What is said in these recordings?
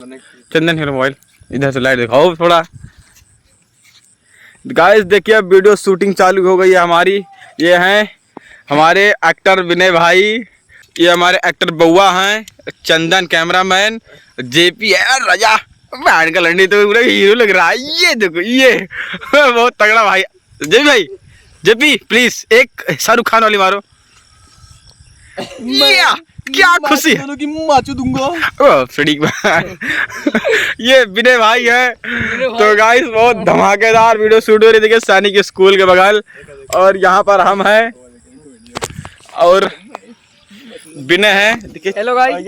चंदन hero mobile इधर से light दिखाओ थोड़ा। गाइस देखिए अब वीडियो शूटिंग चालू हो गई है हमारी। ये हैं हमारे एक्टर विनय भाई, ये हमारे एक्टर बउआ हैं, चंदन कैमरामैन, जेपी है और रजा बैंड का लंडी तो पूरा हीरो लग रहा है। ये देखो ये बहुत तगड़ा भाई। जेपी भाई, जेपी प्लीज एक शाहरुख खान वाली मारो। क्या खुशी है की माचू दूंगा। ये विनय भाई है। तो गाइस बहुत धमाकेदार वीडियो शूट हो रही थी सैनिक स्कूल के बगल, और यहाँ पर हम हैं और विनय है। देखिए हेलो गाइस,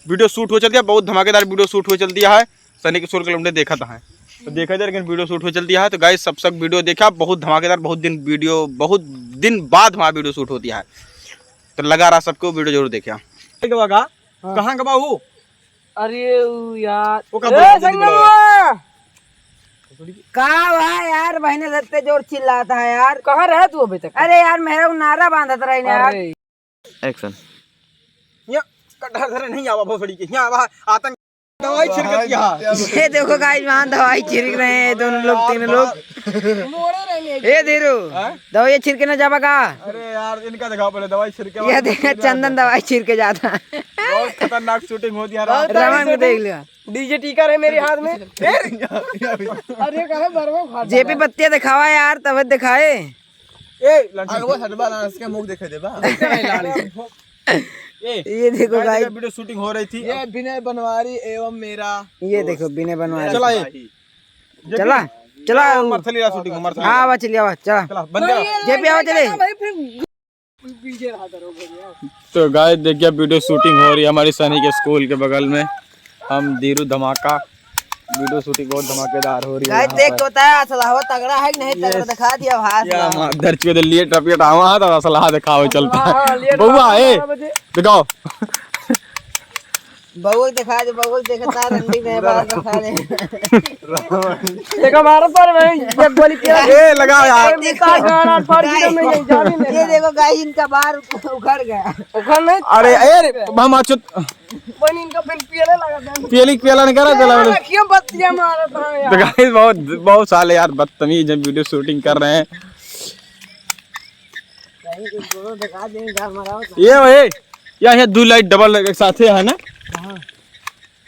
वीडियो शूट हो चल दिया, बहुत धमाकेदार वीडियो शूट हो चल दिया है। सैनिक स्कूल के हमने देखा था है तो देखा था, लेकिन वीडियो शूट हो चल दिया है। तो गाइस सब वीडियो देखा, बहुत धमाकेदार, बहुत दिन बाद वहाँ वीडियो शूट होती है। तो लगा रहा सबको वीडियो जरूर देखा। कहाँ का बाबू? अरे यार कहा भाई यार, बहने सत्ते जोर चिल्लाता है यार। कहाँ रहा तू अभी तक? अरे यार मेरा नारा बांधा था यार। एक्शन नहीं आवा बहुत बड़ी के यहाँ आतंक दवाई छिड़क दिया। ये देखो गाइस वहाँ दवाई छिड़क रहे हैं दोनों लोग, तीनों लोग। ये धीरू दवाई छिड़के ना जावा का। अरे यार इनका दिखाओ पहले दवाई छिड़के। ये देखा चंदन दवाई छिड़के जाता है। बहुत खतरनाक शूटिंग होती है। रमन को देख लिया, डीजे टीकर है मेरे हाथ में। अरे कहा जेपी बत्तियां दिखावा यार, तब दिखाए। मुख देखे देबा। ये देखो गाइस वीडियो शूटिंग हो रही थी। ये विनय बनवारी एवं मेरा, ये देखो विनय बनवारी। चला चला चला मरथली शूटिंग मरथली। हाँ आवा चलिए, आवा चला चला बंद करा। जेपी आवा चले। तो गाइस देखिए वीडियो शूटिंग हो रही है हमारी सैनिक स्कूल के बगल में। हम धीरू धमाका वीडियो शूटिंग बहुत धमाकेदार हो रही है। गाइस देख होता है असला तगड़ा है कि नहीं, तगड़ा दिखा दिया भाई। दर्ज के लिए टपियट आवा तो असला दिखाओ चलता है। बउआ ए दिखाओ, बउआ दिखा दे, बउआ देखता रंडी नहीं बाल दिखा दे। देखो मारो पर भाई, ये गोली तेरा ए लगाओ यार। ये देखो गाइस इनका बार उखड़ गया। उखड़ नहीं। अरे ए हम अचुत बनी इनका फिर पीले लगा था। पेला नहीं करा चला। क्यों बत्तियां मारा था यार? तो गाइस बहुत साले यार बदतमीज जब वीडियो शूटिंग कर रहे हैं। दिखा दे ये यहाँ दो लाइट डबल एक साथ है ना,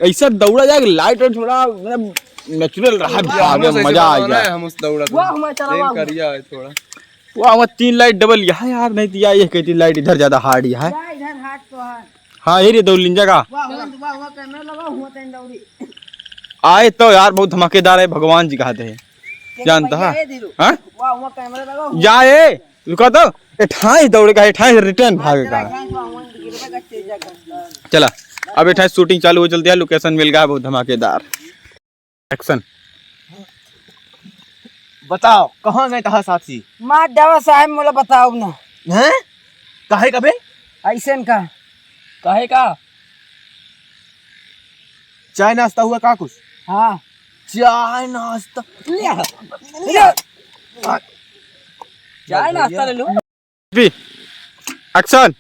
ऐसा दौड़ा जाएगा लाइट और थोड़ा नेचुरल रहा आगे मजा आ जाए। हम उस दौड़ा करिया है थोड़ा। वो 3 लाइट डबल यहाँ यार नहीं दिया। ये कहती लाइट इधर ज्यादा हार्ड है। इधर हाथ तो है। हाँ ये रे दौड़ लिंजा का कैमरा लगा हुआ था दौड़ी। आए तो यार बहुत धमाकेदार है, भगवान जी कहते हैं जानता है। हाँ वाह कैमरा लगा जाए रुका तो एठाई दौड़ेगा, एठाई रिटर्न भागेगा। चला अब एठाई शूटिंग चालू हो चलती है। लोकेशन मिल गया बहुत धमाकेदार। एक्शन बताओ कहाँ गए कहा साथी? मार जावा साहब मोला बताओ ना। हैं काहे कबे? ऐसन का काहे का? चाय नाश्ता हुआ का कुछ? हाँ चाय नाश्ता चाय नाश्ता ले लो। एक्शन